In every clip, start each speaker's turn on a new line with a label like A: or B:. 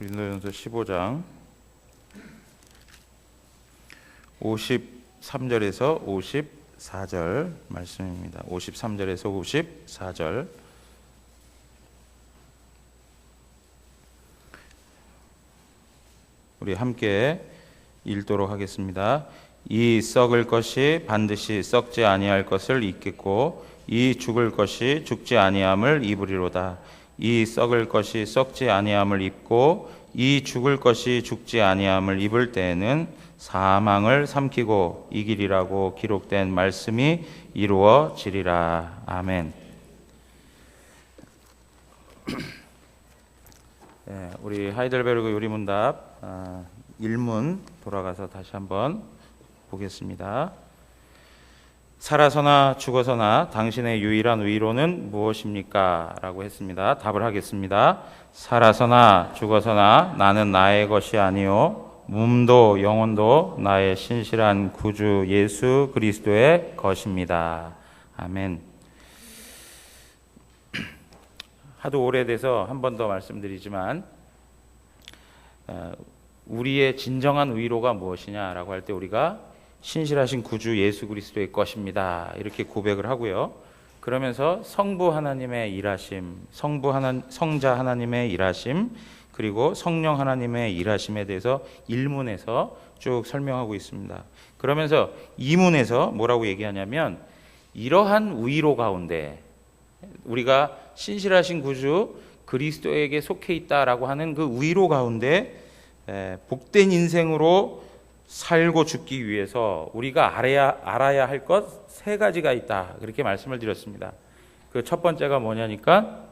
A: 고린도전서 15장 53절에서 54절 말씀입니다. 53절에서 54절. 우리 함께 읽도록 하겠습니다. 이 썩을 것이 반드시 썩지 아니할 것을 입겠고 이 죽을 것이 죽지 아니함을 입으리로다. 이 썩을 것이 썩지 아니함을 입고 이 죽을 것이 죽지 아니함을 입을 때에는 사망을 삼키고 이기리라고 기록된 말씀이 이루어지리라. 아멘. 네, 우리 하이델베르그 요리문답 1문 돌아가서 다시 한번 보겠습니다. 살아서나 죽어서나 당신의 유일한 위로는 무엇입니까? 라고 했습니다. 답을 하겠습니다. 살아서나 죽어서나 나는 나의 것이 아니요 몸도 영혼도 나의 신실한 구주 예수 그리스도의 것입니다. 아멘. 하도 오래돼서 한 번 더 말씀드리지만 우리의 진정한 위로가 무엇이냐라고 할 때 우리가 신실하신 구주 예수 그리스도의 것입니다. 이렇게 고백을 하고요. 그러면서 성부 하나님의 일하심, 성자 하나님의 일하심, 그리고 성령 하나님의 일하심에 대해서 1문에서 쭉 설명하고 있습니다. 그러면서 2문에서 뭐라고 얘기하냐면 이러한 위로 가운데 우리가 신실하신 구주 그리스도에게 속해 있다라고 하는 그 위로 가운데 복된 인생으로 살고 죽기 위해서 우리가 알아야 할 것 3가지가 있다. 그렇게 말씀을 드렸습니다. 그 첫 번째가 뭐냐니까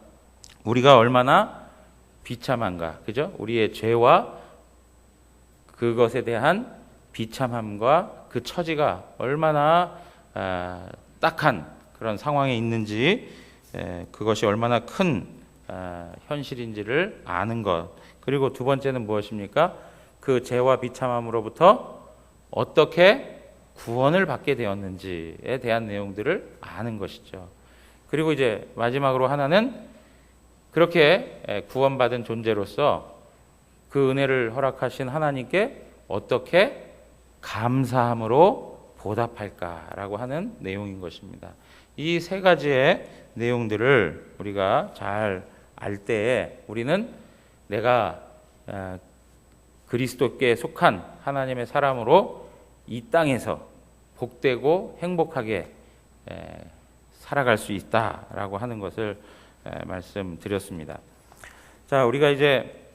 A: 우리가 얼마나 비참한가. 그죠? 우리의 죄와 그것에 대한 비참함과 그 처지가 얼마나 딱한 그런 상황에 있는지 그것이 얼마나 큰 현실인지를 아는 것. 그리고 두 번째는 무엇입니까? 그 죄와 비참함으로부터 어떻게 구원을 받게 되었는지에 대한 내용들을 아는 것이죠. 그리고 이제 마지막으로 하나는 그렇게 구원받은 존재로서 그 은혜를 허락하신 하나님께 어떻게 감사함으로 보답할까라고 하는 내용인 것입니다. 이 3가지의 내용들을 우리가 잘 알 때에 우리는 내가 그리스도께 속한 하나님의 사람으로 이 땅에서 복되고 행복하게 살아갈 수 있다라고 하는 것을 말씀드렸습니다. 자, 우리가 이제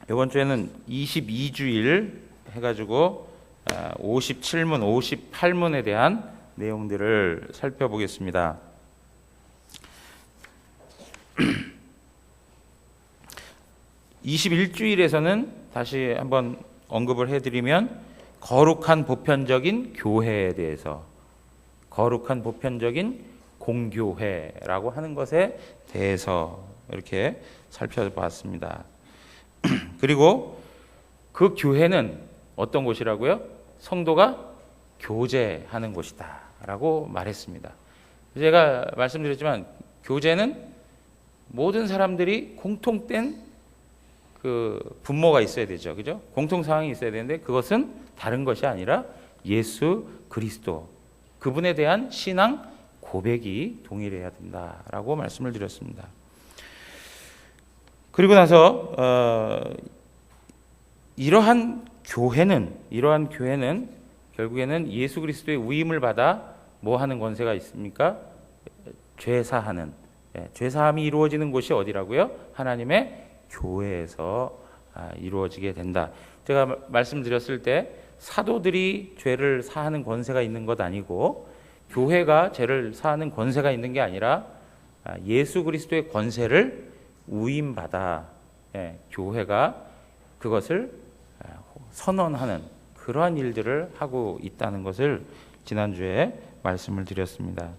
A: 이번 주에는 22주일 해가지고 57문, 58문에 대한 내용들을 살펴보겠습니다. 21주일에서는 다시 한번 언급을 해드리면 거룩한 보편적인 교회에 대해서, 거룩한 보편적인 공교회라고 하는 것에 대해서 이렇게 살펴봤습니다. 그리고 그 교회는 어떤 곳이라고요? 성도가 교제하는 곳이다 라고 말했습니다. 제가 말씀드렸지만 교제는 모든 사람들이 공통된 그 분모가 있어야 되죠. 그죠? 공통 사항이 있어야 되는데 그것은 다른 것이 아니라 예수 그리스도, 그분에 대한 신앙 고백이 동일해야 된다라고 말씀을 드렸습니다. 그리고 나서 이러한 교회는 결국에는 예수 그리스도의 위임을 받아 뭐 하는 권세가 있습니까? 죄사하는, 죄사함이 이루어지는 곳이 어디라고요? 하나님의 교회에서 이루어지게 된다. 제가 말씀드렸을 때 사도들이 죄를 사하는 권세가 있는 것 아니고 교회가 죄를 사하는 권세가 있는 게 아니라 예수 그리스도의 권세를 위임받아 교회가 그것을 선언하는 그러한 일들을 하고 있다는 것을 지난주에 말씀을 드렸습니다.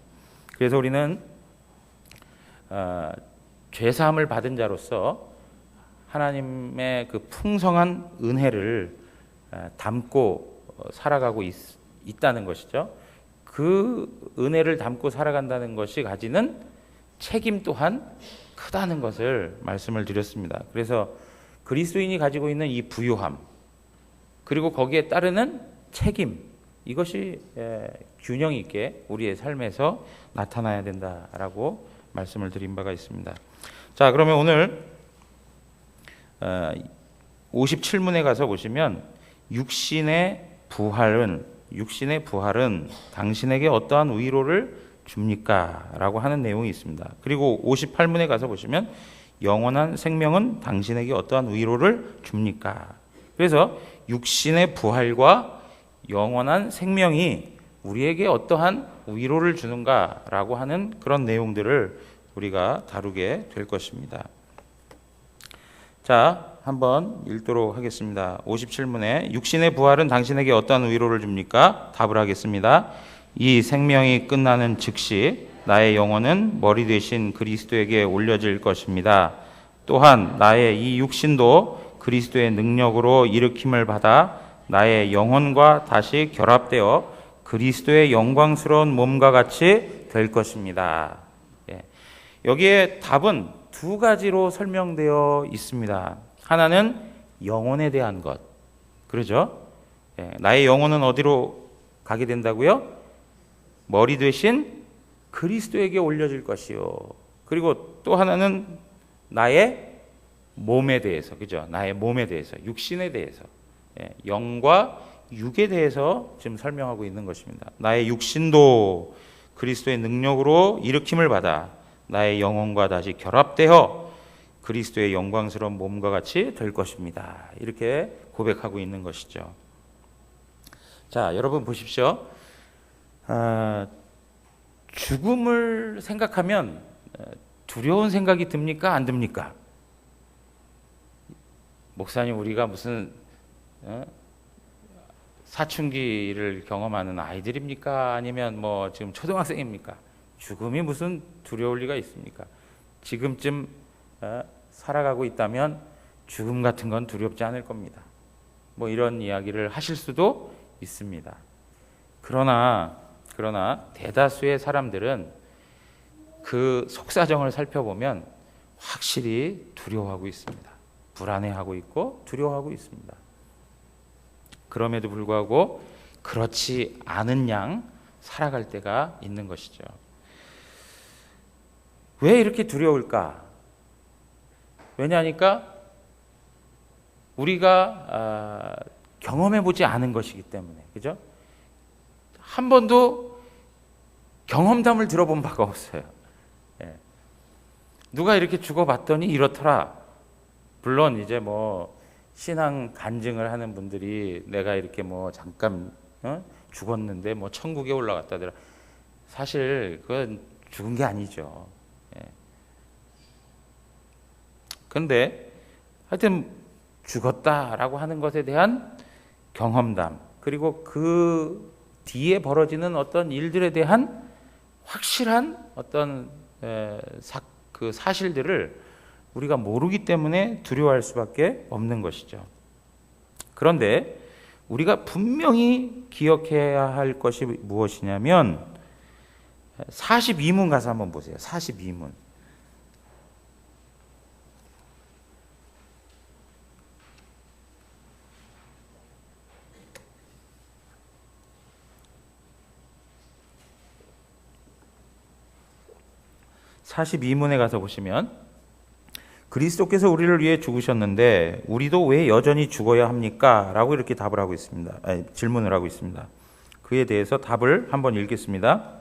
A: 그래서 우리는 죄사함을 받은 자로서 하나님의 그 풍성한 은혜를 담고 살아가고 있다는 것이죠. 그 은혜를 담고 살아간다는 것이 가지는 책임 또한 크다는 것을 말씀을 드렸습니다. 그래서 그리스도인이 가지고 있는 이 부유함, 그리고 거기에 따르는 책임, 이것이 균형 있게 우리의 삶에서 나타나야 된다라고 말씀을 드린 바가 있습니다. 자, 그러면 오늘 57문에 가서 보시면 육신의 부활은 당신에게 어떠한 위로를 줍니까? 라고 하는 내용이 있습니다. 그리고 58문에 가서 보시면 영원한 생명은 당신에게 어떠한 위로를 줍니까? 그래서 육신의 부활과 영원한 생명이 우리에게 어떠한 위로를 주는가라고 하는 그런 내용들을 우리가 다루게 될 것입니다. 자, 한번 읽도록 하겠습니다. 57문에 육신의 부활은 당신에게 어떠한 위로를 줍니까? 답을 하겠습니다. 이 생명이 끝나는 즉시 나의 영혼은 머리 되신 그리스도에게 올려질 것입니다. 또한 나의 이 육신도 그리스도의 능력으로 일으킴을 받아 나의 영혼과 다시 결합되어 그리스도의 영광스러운 몸과 같이 될 것입니다. 여기에 답은 두 가지로 설명되어 있습니다. 하나는 영혼에 대한 것, 그러죠? 나의 영혼은 어디로 가게 된다고요? 머리 되신 그리스도에게 올려질 것이요. 그리고 또 하나는 나의 몸에 대해서, 그죠? 나의 몸에 대해서, 육신에 대해서, 영과 육에 대해서 지금 설명하고 있는 것입니다. 나의 육신도 그리스도의 능력으로 일으킴을 받아 나의 영혼과 다시 결합되어 그리스도의 영광스러운 몸과 같이 될 것입니다. 이렇게 고백하고 있는 것이죠. 자, 여러분 보십시오. 죽음을 생각하면 두려운 생각이 듭니까? 안 듭니까? 목사님, 우리가 무슨 사춘기를 경험하는 아이들입니까? 아니면 뭐 지금 초등학생입니까? 죽음이 무슨 두려울 리가 있습니까? 지금쯤 살아가고 있다면 죽음 같은 건 두렵지 않을 겁니다. 뭐 이런 이야기를 하실 수도 있습니다. 그러나 대다수의 사람들은 그 속사정을 살펴보면 확실히 두려워하고 있습니다. 불안해하고 있고 두려워하고 있습니다. 그럼에도 불구하고 그렇지 않은 양 살아갈 때가 있는 것이죠. 왜 이렇게 두려울까? 왜냐하니까 우리가 경험해보지 않은 것이기 때문에, 그죠? 한 번도 경험담을 들어본 바가 없어요. 누가 이렇게 죽어봤더니 이렇더라. 물론 이제 뭐 신앙 간증을 하는 분들이 내가 이렇게 뭐 잠깐 죽었는데 뭐 천국에 올라갔다더라. 사실 그건 죽은 게 아니죠. 그런데 하여튼 죽었다라고 하는 것에 대한 경험담, 그리고 그 뒤에 벌어지는 어떤 일들에 대한 확실한 어떤 그 사실들을 우리가 모르기 때문에 두려워할 수밖에 없는 것이죠. 그런데 우리가 분명히 기억해야 할 것이 무엇이냐면 42문 가서 한번 보세요. 42문. (42문에) 가서 보시면 그리스도께서 우리를 위해 죽으셨는데 우리도 왜 여전히 죽어야 합니까? 라고 이렇게 답을 하고 있습니다. 질문을 하고 있습니다. 그에 대해서 답을 한번 읽겠습니다.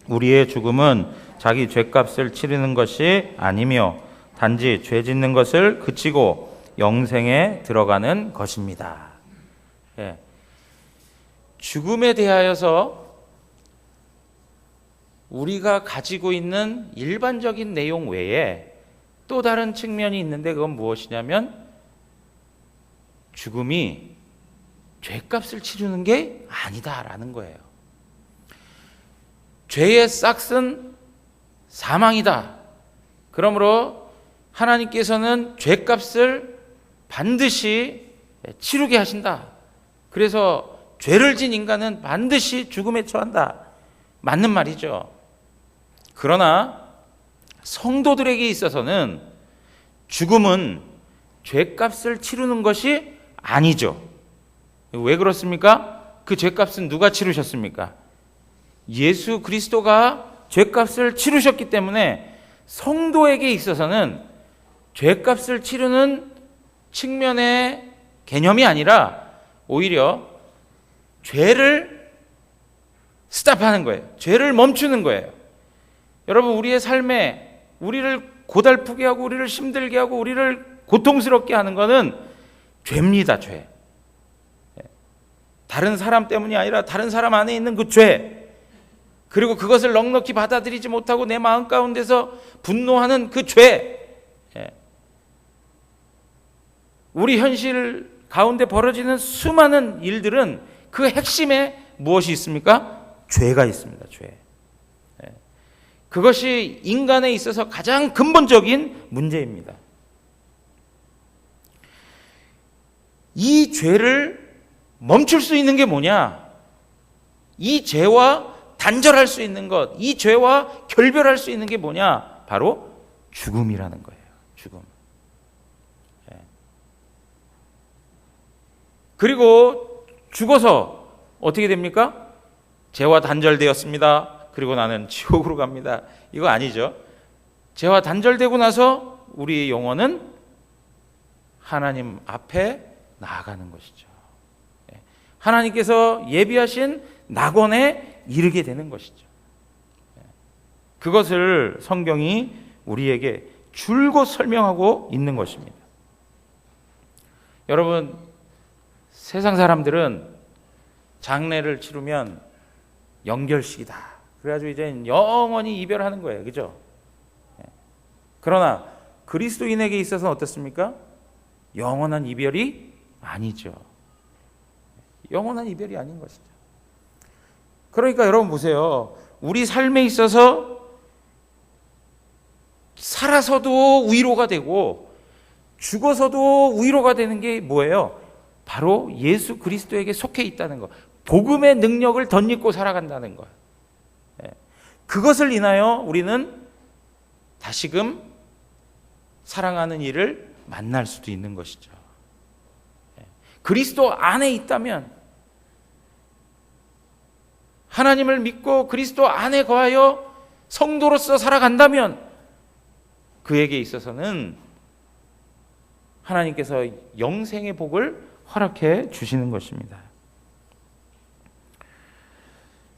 A: 우리의 죽음은 자기 죄값을 치르는 것이 아니며 단지 죄 짓는 것을 그치고 영생에 들어가는 것입니다. 죽음에 대하여서 우리가 가지고 있는 일반적인 내용 외에 또 다른 측면이 있는데 그건 무엇이냐면 죽음이 죄값을 치르는 게 아니다라는 거예요. 죄의 싹은 사망이다. 그러므로 하나님께서는 죄값을 반드시 치르게 하신다. 그래서 죄를 진 인간은 반드시 죽음에 처한다. 맞는 말이죠. 그러나 성도들에게 있어서는 죽음은 죄값을 치르는 것이 아니죠. 왜 그렇습니까? 그 죄값은 누가 치르셨습니까? 예수 그리스도가 죄값을 치르셨기 때문에 성도에게 있어서는 죄값을 치르는 측면의 개념이 아니라 오히려 죄를 스탑하는 거예요. 죄를 멈추는 거예요. 여러분, 우리의 삶에 우리를 고달프게 하고 우리를 힘들게 하고 우리를 고통스럽게 하는 것은 죄입니다. 죄. 다른 사람 때문이 아니라 다른 사람 안에 있는 그 죄, 그리고 그것을 넉넉히 받아들이지 못하고 내 마음 가운데서 분노하는 그 죄, 우리 현실 가운데 벌어지는 수많은 일들은 그 핵심에 무엇이 있습니까? 죄가 있습니다. 죄. 그것이 인간에 있어서 가장 근본적인 문제입니다. 이 죄를 멈출 수 있는 게 뭐냐? 이 죄와 단절할 수 있는 것, 이 죄와 결별할 수 있는 게 뭐냐? 바로 죽음이라는 거예요. 죽음. 그리고 죽어서 어떻게 됩니까? 죄와 단절되었습니다. 그리고 나는 지옥으로 갑니다. 이거 아니죠. 죄와 단절되고 나서 우리의 영혼은 하나님 앞에 나아가는 것이죠. 하나님께서 예비하신 낙원에 이르게 되는 것이죠. 그것을 성경이 우리에게 줄곧 설명하고 있는 것입니다. 여러분, 세상 사람들은 장례를 치르면 영결식이다. 그래가지고 이제 영원히 이별하는 거예요. 그죠? 그러나 그리스도인에게 있어서는 어떻습니까? 영원한 이별이 아니죠. 영원한 이별이 아닌 것이죠. 그러니까 여러분 보세요. 우리 삶에 있어서 살아서도 위로가 되고 죽어서도 위로가 되는 게 뭐예요? 바로 예수 그리스도에게 속해 있다는 것. 복음의 능력을 덧입고 살아간다는 것. 그것을 인하여 우리는 다시금 사랑하는 이를 만날 수도 있는 것이죠. 그리스도 안에 있다면, 하나님을 믿고 그리스도 안에 거하여 성도로서 살아간다면 그에게 있어서는 하나님께서 영생의 복을 허락해 주시는 것입니다.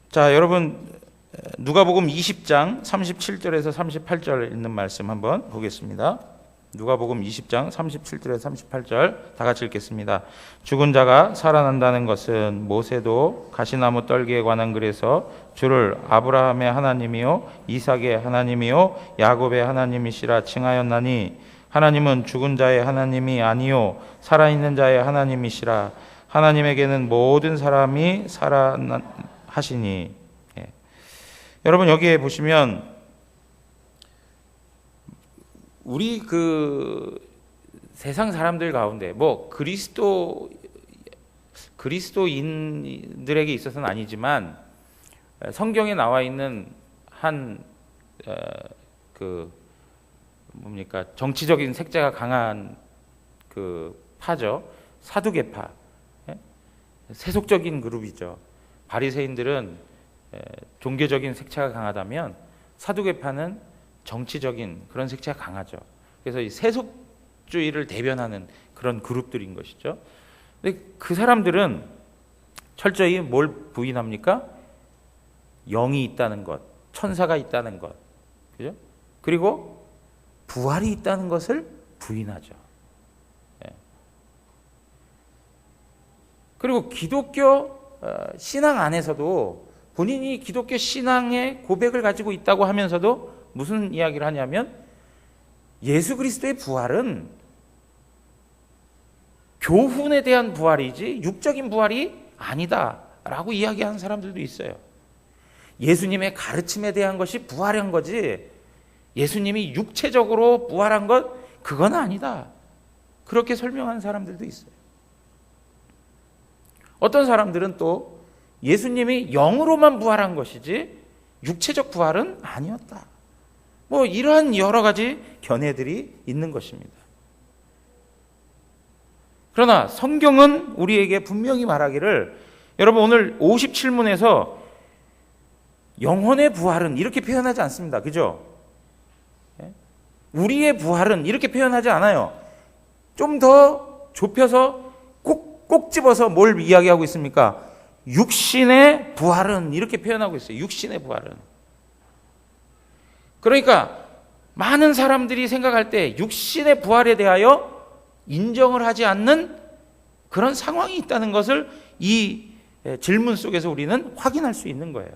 A: 자, 여러분, 누가복음 20장 37절에서 38절 있는 말씀 한번 보겠습니다. 누가복음 20장 37절에서 38절 다 같이 읽겠습니다. 죽은 자가 살아난다는 것은 모세도 가시나무 떨기에 관한 글에서 주를 아브라함의 하나님이요 이삭의 하나님이요 야곱의 하나님이시라 칭하였나니 하나님은 죽은 자의 하나님이 아니요 살아있는 자의 하나님이시라. 하나님에게는 모든 사람이 살아나시니. 여러분, 여기에 보시면 우리 그 세상 사람들 가운데 뭐 그리스도인들에게 있어서는 아니지만 성경에 나와 있는 한 뭡니까, 정치적인 색채가 강한 그 파죠. 사두개파, 세속적인 그룹이죠. 바리새인들은 종교적인 색채가 강하다면 사두개파는 정치적인 그런 색채가 강하죠. 그래서 이 세속주의를 대변하는 그런 그룹들인 것이죠. 근데 그 사람들은 철저히 뭘 부인합니까? 영이 있다는 것, 천사가 있다는 것, 그죠? 그리고 부활이 있다는 것을 부인하죠. 그리고 기독교 신앙 안에서도 본인이 기독교 신앙의 고백을 가지고 있다고 하면서도 무슨 이야기를 하냐면 예수 그리스도의 부활은 교훈에 대한 부활이지 육적인 부활이 아니다라고 이야기하는 사람들도 있어요. 예수님의 가르침에 대한 것이 부활한 거지 예수님이 육체적으로 부활한 것 그건 아니다. 그렇게 설명하는 사람들도 있어요. 어떤 사람들은 또 예수님이 영으로만 부활한 것이지 육체적 부활은 아니었다. 뭐 이러한 여러 가지 견해들이 있는 것입니다. 그러나 성경은 우리에게 분명히 말하기를, 여러분 오늘 57문에서 영혼의 부활은 이렇게 표현하지 않습니다. 그죠? 우리의 부활은 이렇게 표현하지 않아요. 좀 더 좁혀서 꼭 집어서 뭘 이야기하고 있습니까? 육신의 부활은 이렇게 표현하고 있어요. 육신의 부활은. 그러니까 많은 사람들이 생각할 때 육신의 부활에 대하여 인정을 하지 않는 그런 상황이 있다는 것을 이 질문 속에서 우리는 확인할 수 있는 거예요.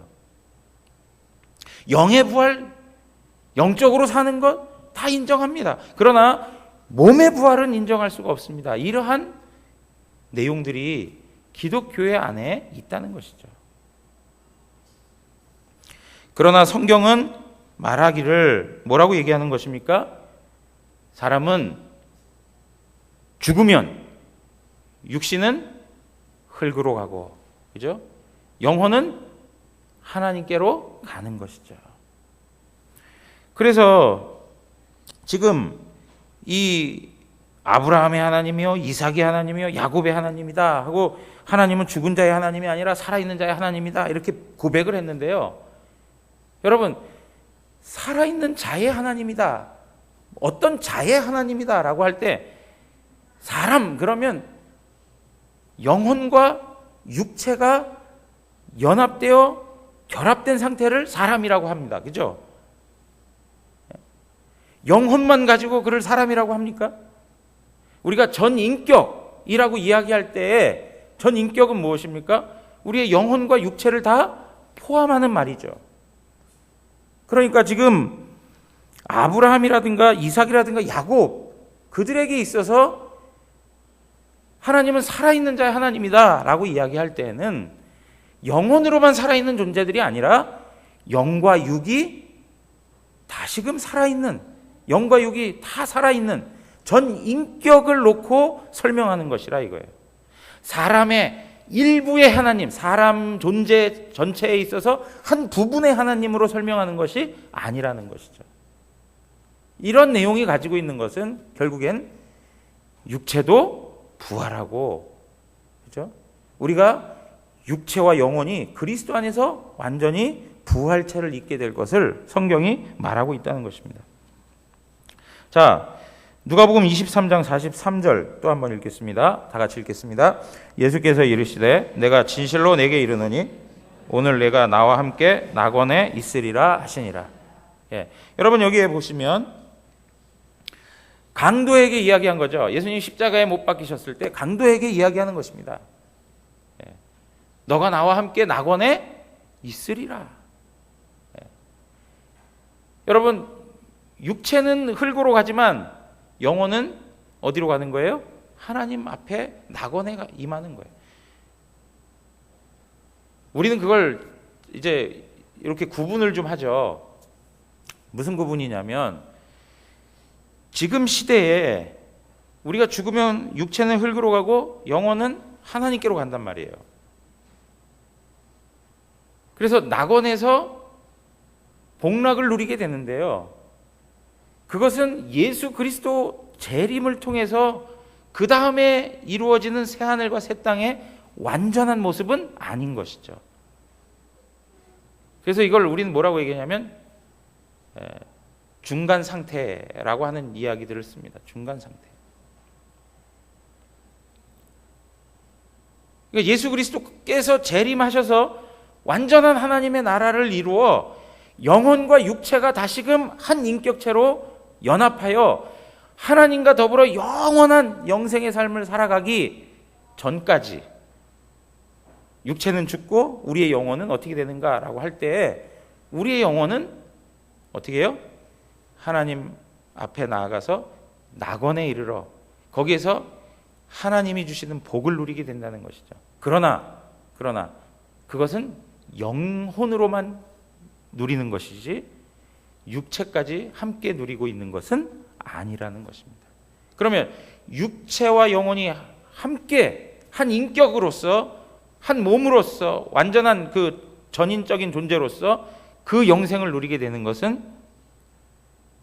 A: 영의 부활, 영적으로 사는 것 다 인정합니다. 그러나 몸의 부활은 인정할 수가 없습니다. 이러한 내용들이 기독교회 안에 있다는 것이죠. 그러나 성경은 말하기를 뭐라고 얘기하는 것입니까? 사람은 죽으면 육신은 흙으로 가고, 그죠? 영혼은 하나님께로 가는 것이죠. 그래서 지금 이 아브라함의 하나님이요, 이삭의 하나님이요, 야곱의 하나님이다 하고, 하나님은 죽은 자의 하나님이 아니라 살아있는 자의 하나님이다 이렇게 고백을 했는데요. 여러분, 살아있는 자의 하나님이다, 어떤 자의 하나님이다 라고 할 때, 사람 그러면 영혼과 육체가 연합되어 결합된 상태를 사람이라고 합니다. 그죠? 영혼만 가지고 그를 사람이라고 합니까? 우리가 전인격이라고 이야기할 때 전인격은 무엇입니까? 우리의 영혼과 육체를 다 포함하는 말이죠. 그러니까 지금 아브라함이라든가 이삭이라든가 야곱, 그들에게 있어서 하나님은 살아있는 자의 하나님이다 라고 이야기할 때에는 영혼으로만 살아있는 존재들이 아니라 영과 육이 다시금 살아있는, 영과 육이 다 살아있는 전 인격을 놓고 설명하는 것이라 이거예요. 사람의 일부의 하나님, 사람 존재 전체에 있어서 한 부분의 하나님으로 설명하는 것이 아니라는 것이죠. 이런 내용이 가지고 있는 것은 결국엔 육체도 부활하고, 그죠? 우리가 육체와 영혼이 그리스도 안에서 완전히 부활체를 입게 될 것을 성경이 말하고 있다는 것입니다. 자, 누가복음 23장 43절 또 한번 읽겠습니다. 다 같이 읽겠습니다. 예수께서 이르시되 내가 진실로 내게 이르노니 오늘 내가 나와 함께 낙원에 있으리라 하시니라. 예. 여러분 여기에 보시면 강도에게 이야기한 거죠. 예수님 십자가에 못 박히셨을 때 강도에게 이야기하는 것입니다. 예. 너가 나와 함께 낙원에 있으리라. 예. 여러분 육체는 흙으로 가지만 영혼은 어디로 가는 거예요? 하나님 앞에 낙원에 임하는 거예요. 우리는 그걸 이제 이렇게 구분을 좀 하죠. 무슨 구분이냐면 지금 시대에 우리가 죽으면 육체는 흙으로 가고 영혼은 하나님께로 간단 말이에요. 그래서 낙원에서 복락을 누리게 되는데요. 그것은 예수 그리스도 재림을 통해서 그 다음에 이루어지는 새하늘과 새 땅의 완전한 모습은 아닌 것이죠. 그래서 이걸 우리는 뭐라고 얘기하냐면 중간 상태라고 하는 이야기들을 씁니다. 중간 상태. 그러니까 예수 그리스도께서 재림하셔서 완전한 하나님의 나라를 이루어 영혼과 육체가 다시금 한 인격체로 연합하여 하나님과 더불어 영원한 영생의 삶을 살아가기 전까지 육체는 죽고 우리의 영혼은 어떻게 되는가라고 할 때 우리의 영혼은 어떻게 해요? 하나님 앞에 나아가서 낙원에 이르러 거기에서 하나님이 주시는 복을 누리게 된다는 것이죠. 그러나 그것은 영혼으로만 누리는 것이지 육체까지 함께 누리고 있는 것은 아니라는 것입니다. 그러면 육체와 영혼이 함께 한 인격으로서 한 몸으로서 완전한 그 전인적인 존재로서 그 영생을 누리게 되는 것은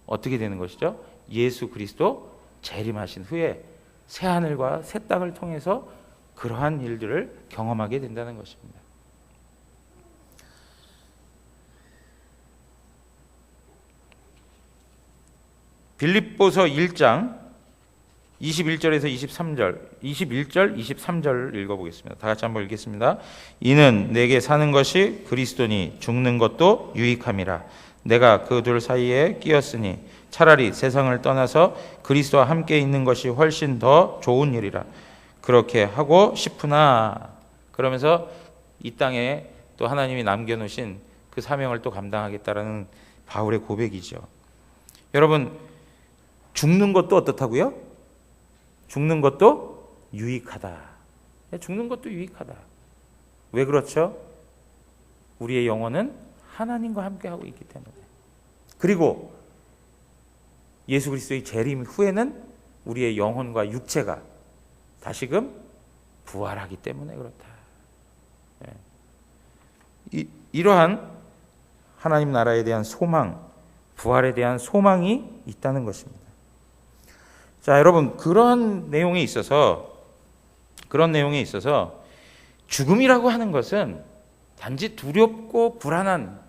A: 어떻게 되는 것이죠? 예수 그리스도 재림하신 후에 새 하늘과 새 땅을 통해서 그러한 일들을 경험하게 된다는 것입니다. 빌립보서 1장 21절에서 21절, 23절을 읽어보겠습니다. 다 같이 한번 읽겠습니다. 이는 내게 사는 것이 그리스도니 죽는 것도 유익함이라. 내가 그 둘 사이에 끼었으니 차라리 세상을 떠나서 그리스도와 함께 있는 것이 훨씬 더 좋은 일이라. 그렇게 하고 싶으나, 그러면서 이 땅에 또 하나님이 남겨놓으신 그 사명을 또 감당하겠다라는 바울의 고백이죠. 여러분, 죽는 것도 어떻다고요? 죽는 것도 유익하다. 죽는 것도 유익하다. 왜 그렇죠? 우리의 영혼은 하나님과 함께하고 있기 때문에. 그리고 예수 그리스도의 재림 후에는 우리의 영혼과 육체가 다시금 부활하기 때문에 그렇다. 이러한 하나님 나라에 대한 소망, 부활에 대한 소망이 있다는 것입니다. 자, 여러분, 그런 내용에 있어서 죽음이라고 하는 것은 단지 두렵고 불안한,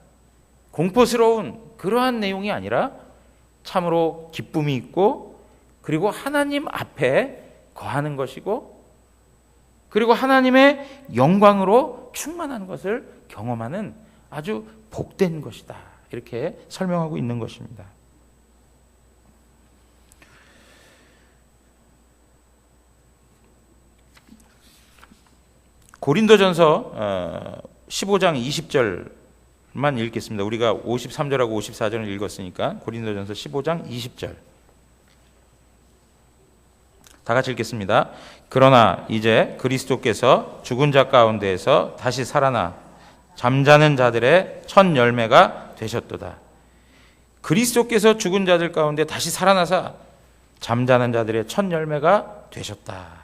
A: 공포스러운 그러한 내용이 아니라 참으로 기쁨이 있고, 그리고 하나님 앞에 거하는 것이고, 그리고 하나님의 영광으로 충만한 것을 경험하는 아주 복된 것이다. 이렇게 설명하고 있는 것입니다. 고린도전서 15장 20절만 읽겠습니다. 우리가 53절하고 54절을 읽었으니까 고린도전서 15장 20절 다 같이 읽겠습니다. 그러나 이제 그리스도께서 죽은 자 가운데에서 다시 살아나 잠자는 자들의 첫 열매가 되셨도다. 그리스도께서 죽은 자들 가운데 다시 살아나사 잠자는 자들의 첫 열매가 되셨다.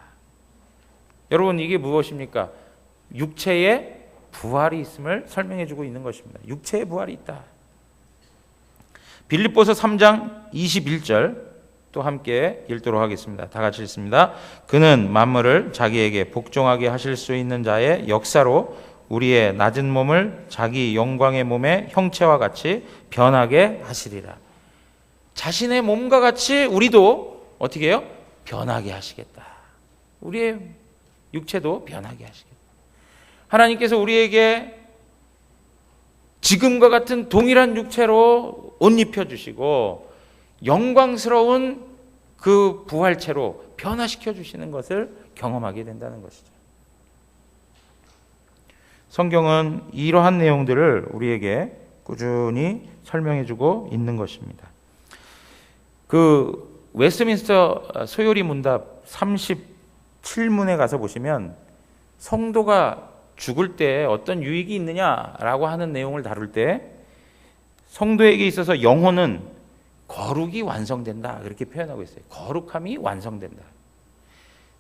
A: 여러분, 이게 무엇입니까? 육체의 부활이 있음을 설명해 주고 있는 것입니다. 육체의 부활이 있다. 빌립보서 3장 21절 또 함께 읽도록 하겠습니다. 다 같이 읽습니다. 그는 만물을 자기에게 복종하게 하실 수 있는 자의 역사로 우리의 낮은 몸을 자기 영광의 몸의 형체와 같이 변하게 하시리라. 자신의 몸과 같이 우리도 어떻게 해요? 변하게 하시겠다. 우리의 육체도 변하게 하시겠다. 하나님께서 우리에게 지금과 같은 동일한 육체로 옷 입혀주시고 영광스러운 그 부활체로 변화시켜 주시는 것을 경험하게 된다는 것이죠. 성경은 이러한 내용들을 우리에게 꾸준히 설명해주고 있는 것입니다. 그 웨스트민스터 소요리 문답 37문에 가서 보시면 성도가 죽을 때 어떤 유익이 있느냐라고 하는 내용을 다룰 때 성도에게 있어서 영혼은 거룩이 완성된다, 그렇게 표현하고 있어요. 거룩함이 완성된다.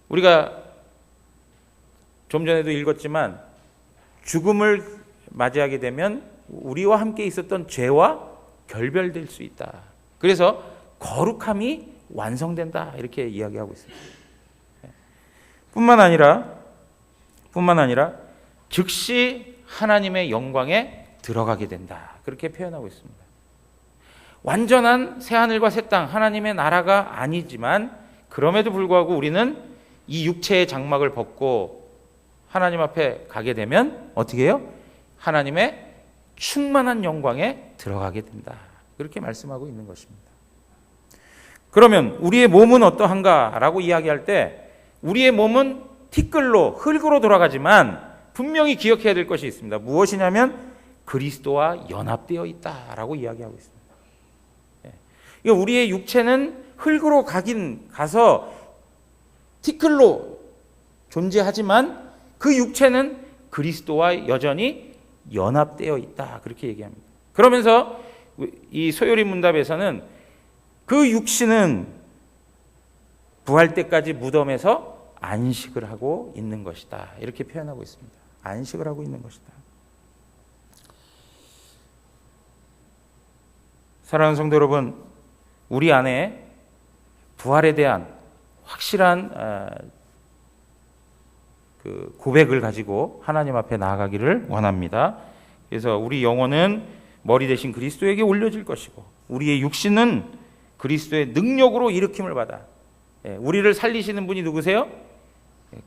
A: 우리가 좀 전에도 읽었지만 죽음을 맞이하게 되면 우리와 함께 있었던 죄와 결별될 수 있다. 그래서 거룩함이 완성된다, 이렇게 이야기하고 있습니다. 뿐만 아니라 즉시 하나님의 영광에 들어가게 된다, 그렇게 표현하고 있습니다. 완전한 새하늘과 새 땅, 하나님의 나라가 아니지만 그럼에도 불구하고 우리는 이 육체의 장막을 벗고 하나님 앞에 가게 되면 어떻게 해요? 하나님의 충만한 영광에 들어가게 된다, 그렇게 말씀하고 있는 것입니다. 그러면 우리의 몸은 어떠한가라고 이야기할 때 우리의 몸은 티끌로, 흙으로 돌아가지만 분명히 기억해야 될 것이 있습니다. 무엇이냐면 그리스도와 연합되어 있다라고 이야기하고 있습니다. 그러니까 우리의 육체는 흙으로 가서 티끌로 존재하지만 그 육체는 그리스도와 여전히 연합되어 있다, 그렇게 얘기합니다. 그러면서 이 소요리 문답에서는 그 육신은 부활 때까지 무덤에서 안식을 하고 있는 것이다, 이렇게 표현하고 있습니다. 안식을 하고 있는 것이다. 사랑하는 성도 여러분, 우리 안에 부활에 대한 확실한 그 고백을 가지고 하나님 앞에 나아가기를 원합니다. 그래서 우리 영혼은 머리 대신 그리스도에게 올려질 것이고 우리의 육신은 그리스도의 능력으로 일으킴을 받아. 우리를 살리시는 분이 누구세요?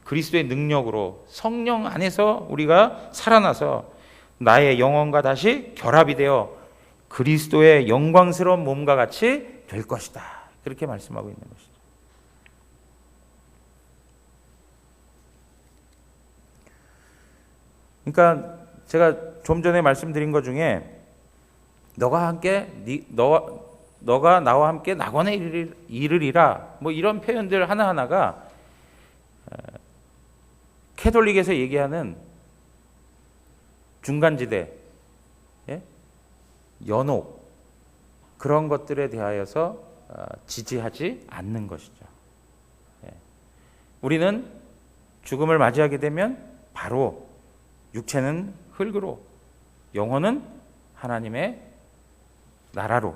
A: 그리스도의 능력으로 성령 안에서 우리가 살아나서 나의 영혼과 다시 결합이 되어 그리스도의 영광스러운 몸과 같이 될 것이다. 그렇게 말씀하고 있는 것이죠. 그러니까 제가 좀 전에 말씀드린 것 중에 너가 나와 함께 낙원에 이르리라 뭐 이런 표현들 하나하나가 캐톨릭에서 얘기하는 중간지대, 연옥 그런 것들에 대하여서 지지하지 않는 것이죠. 우리는 죽음을 맞이하게 되면 바로 육체는 흙으로, 영혼은 하나님의 나라로.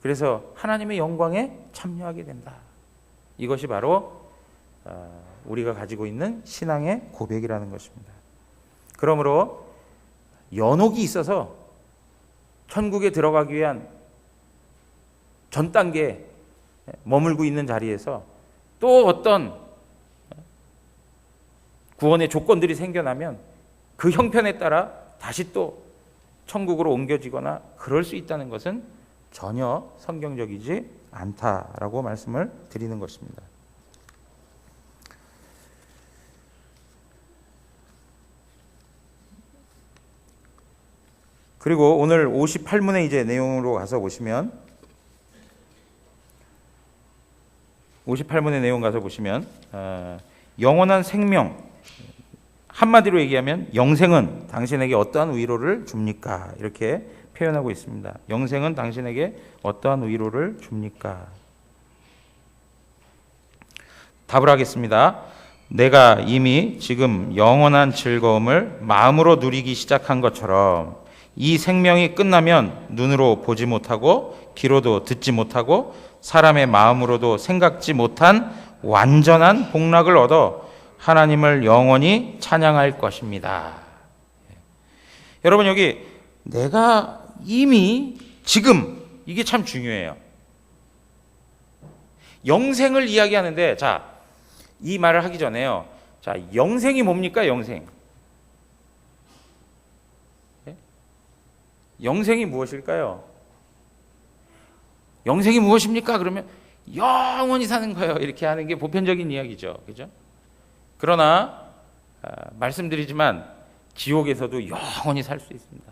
A: 그래서 하나님의 영광에 참여하게 된다. 이것이 바로 우리가 가지고 있는 신앙의 고백이라는 것입니다. 그러므로 연옥이 있어서 천국에 들어가기 위한 전 단계에 머물고 있는 자리에서 또 어떤 구원의 조건들이 생겨나면 그 형편에 따라 다시 또 천국으로 옮겨지거나 그럴 수 있다는 것은 전혀 성경적이지 않다라고 말씀을 드리는 것입니다. 그리고 오늘 58문의 이제 내용으로 가서 보시면 58문의 내용 가서 보시면 영원한 생명, 한마디로 얘기하면 영생은 당신에게 어떠한 위로를 줍니까? 이렇게 표현하고 있습니다. 영생은 당신에게 어떠한 위로를 줍니까? 답을 하겠습니다. 내가 이미 지금 영원한 즐거움을 마음으로 누리기 시작한 것처럼 이 생명이 끝나면 눈으로 보지 못하고 귀로도 듣지 못하고 사람의 마음으로도 생각지 못한 완전한 복락을 얻어 하나님을 영원히 찬양할 것입니다. 여러분 여기 내가 이미 지금 이게 참 중요해요. 영생을 이야기하는데 자, 이 말을 하기 전에요. 자, 영생이 뭡니까? 영생. 영생이 무엇일까요? 영생이 무엇입니까? 그러면 영원히 사는 거예요. 이렇게 하는 게 보편적인 이야기죠. 그죠? 그러나 말씀드리지만 지옥에서도 영원히 살 수 있습니다.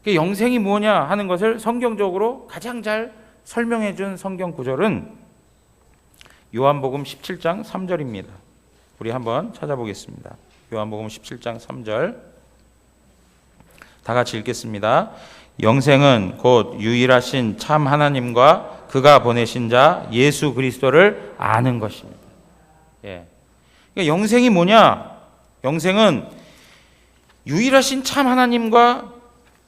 A: 영생이 뭐냐 하는 것을 성경적으로 가장 잘 설명해 준 성경 구절은 요한복음 17장 3절입니다. 우리 한번 찾아보겠습니다. 요한복음 17장 3절 다 같이 읽겠습니다. 영생은 곧 유일하신 참 하나님과 그가 보내신 자 예수 그리스도를 아는 것입니다. 예. 그러니까 영생이 뭐냐? 영생은 유일하신 참 하나님과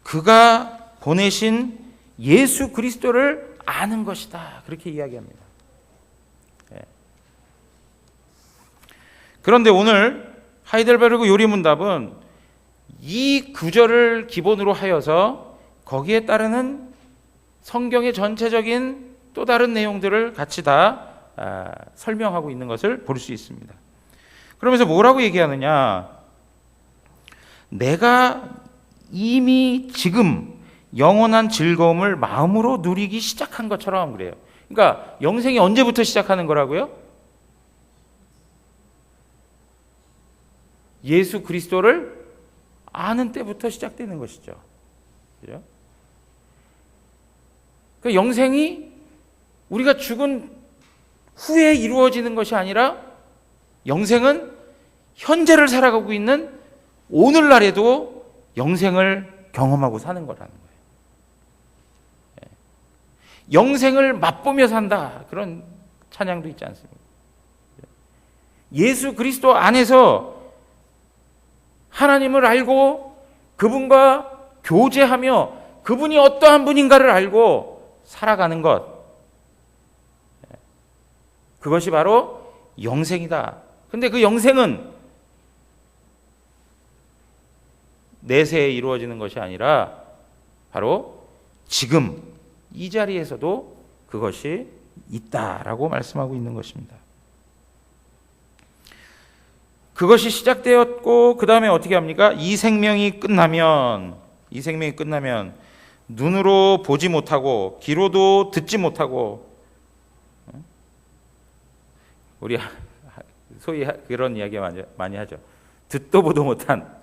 A: 그가 보내신 예수 그리스도를 아는 것이다. 그렇게 이야기합니다. 예. 그런데 오늘 하이델베르그 요리문답은 이 구절을 기본으로 하여서 거기에 따르는 성경의 전체적인 또 다른 내용들을 같이 다 설명하고 있는 것을 볼 수 있습니다. 그러면서 뭐라고 얘기하느냐? 내가 이미 지금 영원한 즐거움을 마음으로 누리기 시작한 것처럼 그래요. 그러니까 영생이 언제부터 시작하는 거라고요? 예수 그리스도를 아는 때부터 시작되는 것이죠. 그죠? 그 영생이 우리가 죽은 후에 이루어지는 것이 아니라 영생은 현재를 살아가고 있는 오늘날에도 영생을 경험하고 사는 거라는 거예요. 영생을 맛보며 산다. 그런 찬양도 있지 않습니까? 예수 그리스도 안에서 하나님을 알고 그분과 교제하며 그분이 어떠한 분인가를 알고 살아가는 것, 그것이 바로 영생이다. 근데 그 영생은 내세에 이루어지는 것이 아니라 바로 지금 이 자리에서도 그것이 있다라고 말씀하고 있는 것입니다. 그것이 시작되었고 그 다음에 어떻게 합니까? 이 생명이 끝나면 눈으로 보지 못하고 귀로도 듣지 못하고, 우리 소위 그런 이야기 많이 하죠. 듣도 보도 못한,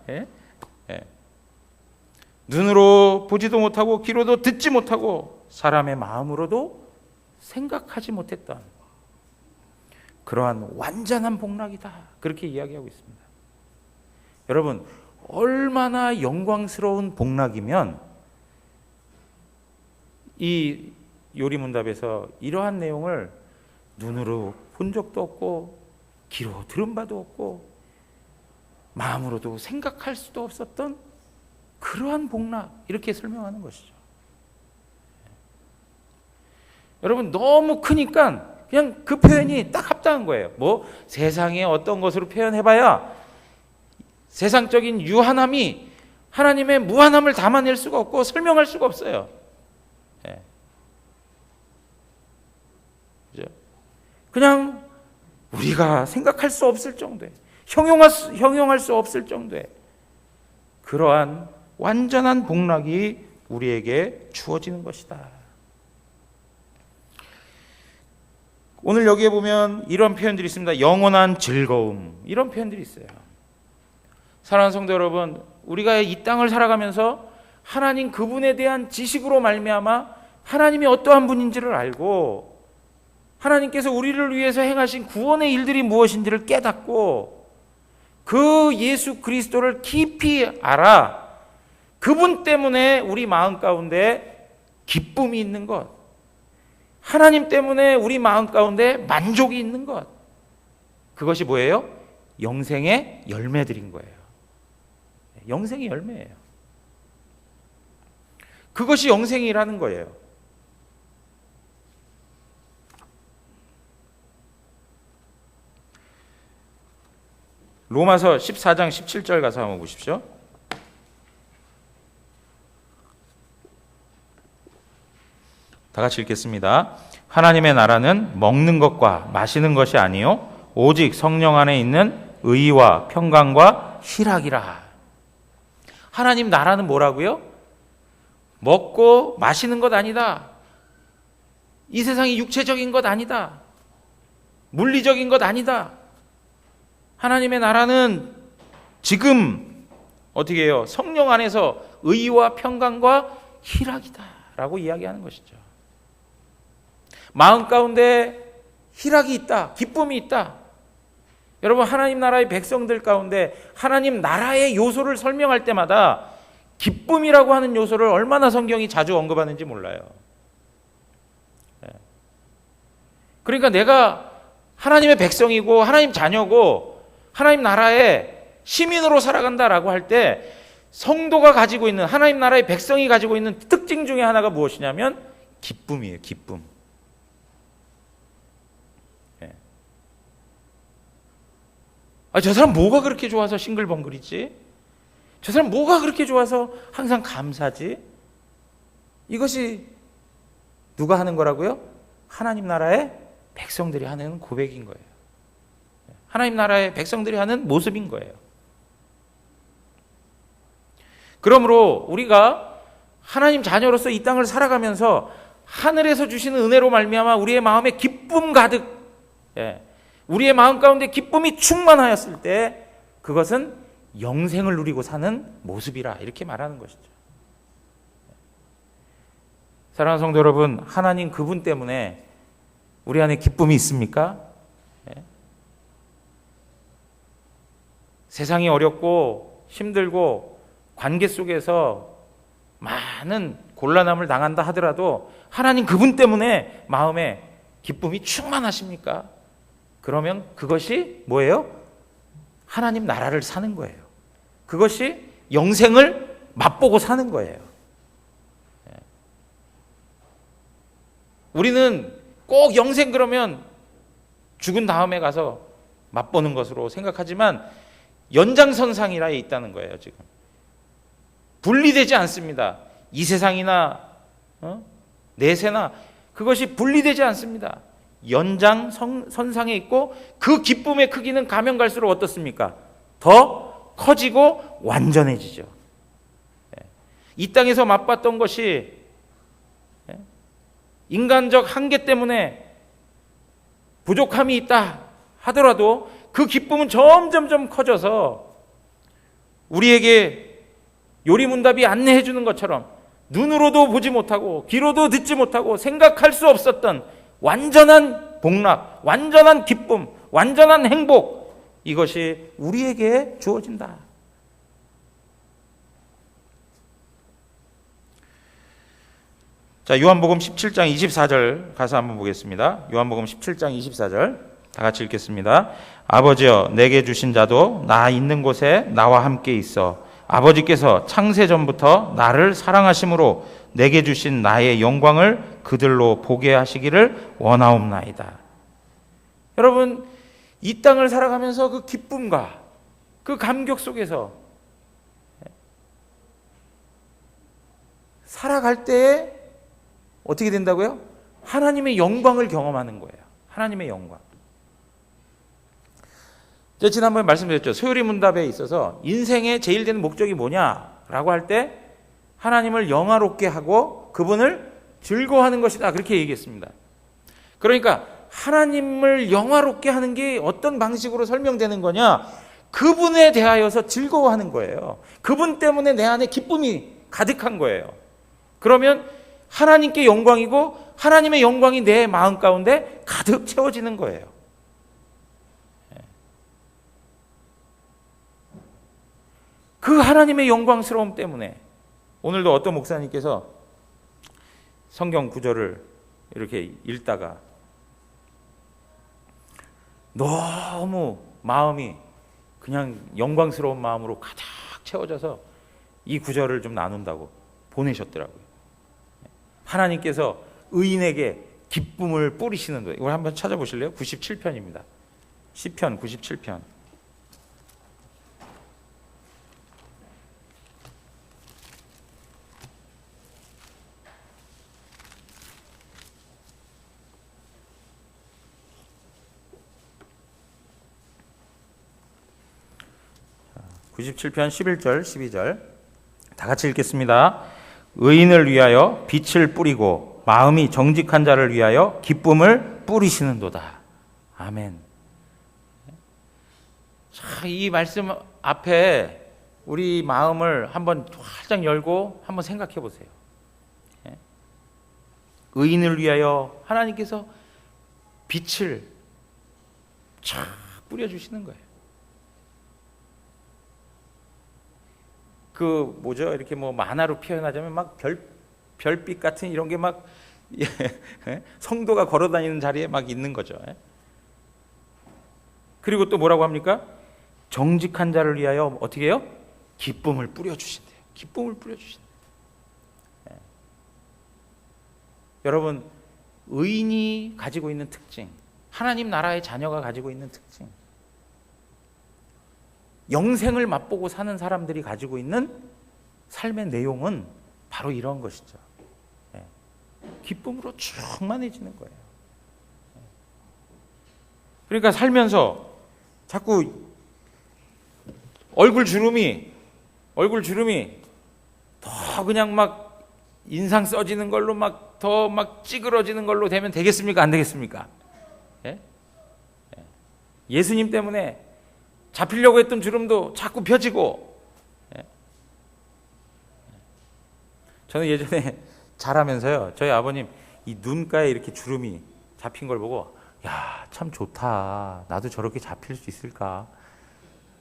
A: 눈으로 보지도 못하고 귀로도 듣지 못하고 사람의 마음으로도 생각하지 못했던 그러한 완전한 복락이다, 그렇게 이야기하고 있습니다. 여러분, 얼마나 영광스러운 복락이면 이 요리문답에서 이러한 내용을 눈으로 본 적도 없고 귀로 들은 바도 없고 마음으로도 생각할 수도 없었던 그러한 복락, 이렇게 설명하는 것이죠. 여러분, 너무 크니까 그냥 그 표현이 딱 합당한 거예요. 뭐 세상에 어떤 것으로 표현해봐야 세상적인 유한함이 하나님의 무한함을 담아낼 수가 없고 설명할 수가 없어요. 그냥 우리가 생각할 수 없을 정도의, 형용할 수 없을 정도의 그러한 완전한 복락이 우리에게 주어지는 것이다. 오늘 여기에 보면 이런 표현들이 있습니다. 영원한 즐거움, 이런 표현들이 있어요. 사랑하는 성도 여러분, 우리가 이 땅을 살아가면서 하나님 그분에 대한 지식으로 말미암아 하나님이 어떠한 분인지를 알고 하나님께서 우리를 위해서 행하신 구원의 일들이 무엇인지를 깨닫고 그 예수 그리스도를 깊이 알아 그분 때문에 우리 마음 가운데 기쁨이 있는 것, 하나님 때문에 우리 마음 가운데 만족이 있는 것, 그것이 뭐예요? 영생의 열매들인 거예요. 영생의 열매예요. 그것이 영생이라는 거예요. 로마서 14장 17절 가서 한번 보십시오. 다 같이 읽겠습니다. 하나님의 나라는 먹는 것과 마시는 것이 아니요 오직 성령 안에 있는 의와 평강과 희락이라. 하나님 나라는 뭐라고요? 먹고 마시는 것 아니다. 이 세상이 육체적인 것 아니다. 물리적인 것 아니다. 하나님의 나라는 지금 어떻게 해요? 성령 안에서 의와 평강과 희락이다 라고 이야기하는 것이죠. 마음 가운데 희락이 있다, 기쁨이 있다. 여러분, 하나님 나라의 백성들 가운데 하나님 나라의 요소를 설명할 때마다 기쁨이라고 하는 요소를 얼마나 성경이 자주 언급하는지 몰라요. 그러니까 내가 하나님의 백성이고 하나님 자녀고 하나님 나라의 시민으로 살아간다라고 할 때 성도가 가지고 있는, 하나님 나라의 백성이 가지고 있는 특징 중에 하나가 무엇이냐면 기쁨이에요. 기쁨. 저 사람 뭐가 그렇게 좋아서 싱글벙글이지? 저 사람 뭐가 그렇게 좋아서 항상 감사지? 이것이 누가 하는 거라고요? 하나님 나라의 백성들이 하는 고백인 거예요. 하나님 나라의 백성들이 하는 모습인 거예요. 그러므로 우리가 하나님 자녀로서 이 땅을 살아가면서 하늘에서 주시는 은혜로 말미암아 우리의 마음에 기쁨 가득, 우리의 마음 가운데 기쁨이 충만하였을 때 그것은 영생을 누리고 사는 모습이라, 이렇게 말하는 것이죠. 사랑하는 성도 여러분, 하나님 그분 때문에 우리 안에 기쁨이 있습니까? 세상이 어렵고 힘들고 관계 속에서 많은 곤란함을 당한다 하더라도 하나님 그분 때문에 마음에 기쁨이 충만하십니까? 그러면 그것이 뭐예요? 하나님 나라를 사는 거예요. 그것이 영생을 맛보고 사는 거예요. 우리는 꼭 영생 그러면 죽은 다음에 가서 맛보는 것으로 생각하지만 연장선상이라 있다는 거예요. 지금 분리되지 않습니다. 이 세상이나 내세나 그것이 분리되지 않습니다. 연장선상에 있고 그 기쁨의 크기는 가면 갈수록 어떻습니까? 더 커지고 완전해지죠. 이 땅에서 맛봤던 것이 인간적 한계 때문에 부족함이 있다 하더라도 그 기쁨은 점점점 커져서 우리에게 요리문답이 안내해 주는 것처럼 눈으로도 보지 못하고 귀로도 듣지 못하고 생각할 수 없었던 완전한 복락, 완전한 기쁨, 완전한 행복, 이것이 우리에게 주어진다. 자, 요한복음 17장 24절 가서 한번 보겠습니다. 요한복음 17장 24절 다 같이 읽겠습니다. 아버지여, 내게 주신 자도 나 있는 곳에 나와 함께 있어 아버지께서 창세 전부터 나를 사랑하심으로 내게 주신 나의 영광을 그들로 보게 하시기를 원하옵나이다. 여러분, 이 땅을 살아가면서 그 기쁨과 그 감격 속에서 살아갈 때에 어떻게 된다고요? 하나님의 영광을 경험하는 거예요. 하나님의 영광. 제가 지난번에 말씀드렸죠. 소요리 문답에 있어서 인생의 제일 되는 목적이 뭐냐라고 할 때 하나님을 영화롭게 하고 그분을 즐거워하는 것이다, 그렇게 얘기했습니다. 그러니까 하나님을 영화롭게 하는 게 어떤 방식으로 설명되는 거냐? 그분에 대하여서 즐거워하는 거예요. 그분 때문에 내 안에 기쁨이 가득한 거예요. 그러면 하나님께 영광이고 하나님의 영광이 내 마음 가운데 가득 채워지는 거예요. 그 하나님의 영광스러움 때문에 오늘도 어떤 목사님께서 성경 구절을 이렇게 읽다가 너무 마음이 그냥 영광스러운 마음으로 가득 채워져서 이 구절을 좀 나눈다고 보내셨더라고요. 하나님께서 의인에게 기쁨을 뿌리시는 거예요. 이걸 한번 찾아보실래요? 97편입니다. 시편 97편. (97편) 11절 12절 다 같이 읽겠습니다. 의인을 위하여 빛을 뿌리고 마음이 정직한 자를 위하여 기쁨을 뿌리시는도다. 아멘. 자, 이 말씀 앞에 우리 마음을 한번 활짝 열고 한번 생각해 보세요. 의인을 위하여 하나님께서 빛을 쫙 뿌려주시는 거예요. 그 뭐죠? 이렇게 뭐 만화로 표현하자면 막 별빛 같은 이런 게 막 성도가 걸어다니는 자리에 막 있는 거죠. 그리고 또 뭐라고 합니까? 정직한 자를 위하여 어떻게 해요? 기쁨을 뿌려주신대요. 기쁨을 뿌려주신대요. 여러분, 의인이 가지고 있는 특징, 하나님 나라의 자녀가 가지고 있는 특징, 영생을 맛보고 사는 사람들이 가지고 있는 삶의 내용은 바로 이런 것이죠. 기쁨으로 충만해지는 거예요. 그러니까 살면서 자꾸 얼굴 주름이 더 그냥 막 인상 써지는 걸로 막 더 막 찌그러지는 걸로 되면 되겠습니까? 안 되겠습니까? 예수님 때문에 잡히려고 했던 주름도 자꾸 펴지고. 저는 예전에 자라면서요, 저희 아버님 이 눈가에 이렇게 주름이 잡힌 걸 보고, 야, 참 좋다, 나도 저렇게 잡힐 수 있을까?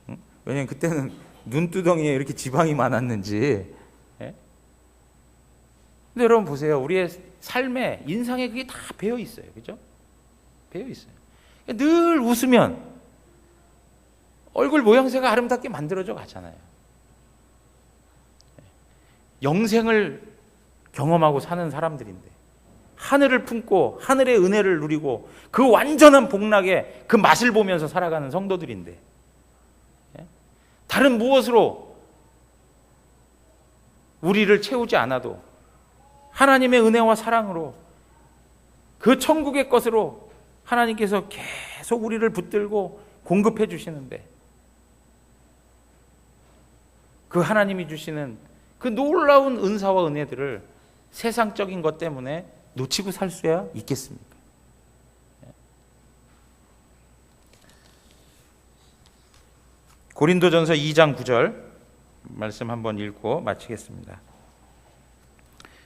A: 응? 왜냐면 그때는 눈두덩이에 이렇게 지방이 많았는지. 근데 여러분 보세요, 우리의 삶에, 인상에 그게 다 배어 있어요. 그죠? 배어 있어요. 늘 웃으면 얼굴 모양새가 아름답게 만들어져 가잖아요. 영생을 경험하고 사는 사람들인데
B: 하늘을 품고 하늘의 은혜를 누리고 그 완전한 복락의 그 맛을 보면서 살아가는 성도들인데, 다른 무엇으로 우리를 채우지 않아도 하나님의 은혜와 사랑으로 그 천국의 것으로 하나님께서 계속 우리를 붙들고 공급해 주시는데, 그 하나님이 주시는 그 놀라운 은사와 은혜들을 세상적인 것 때문에 놓치고 살 수야 있겠습니까? 고린도전서 2장 9절 말씀 한번 읽고 마치겠습니다.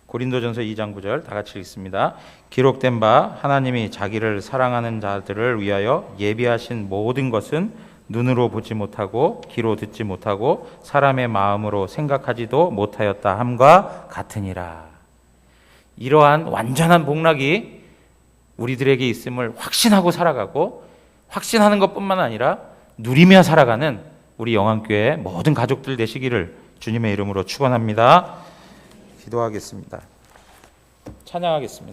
B: 고린도전서 2장 9절 다 같이 읽습니다. 기록된 바 하나님이 자기를 사랑하는 자들을 위하여 예비하신 모든 것은 눈으로 보지 못하고 귀로 듣지 못하고 사람의 마음으로 생각하지도 못하였다 함과 같으니라. 이러한 완전한 복락이 우리들에게 있음을 확신하고 살아가고, 확신하는 것뿐만 아니라 누리며 살아가는 우리 영안교회 모든 가족들 되시기를 주님의 이름으로 축원합니다. 기도하겠습니다. 찬양하겠습니다.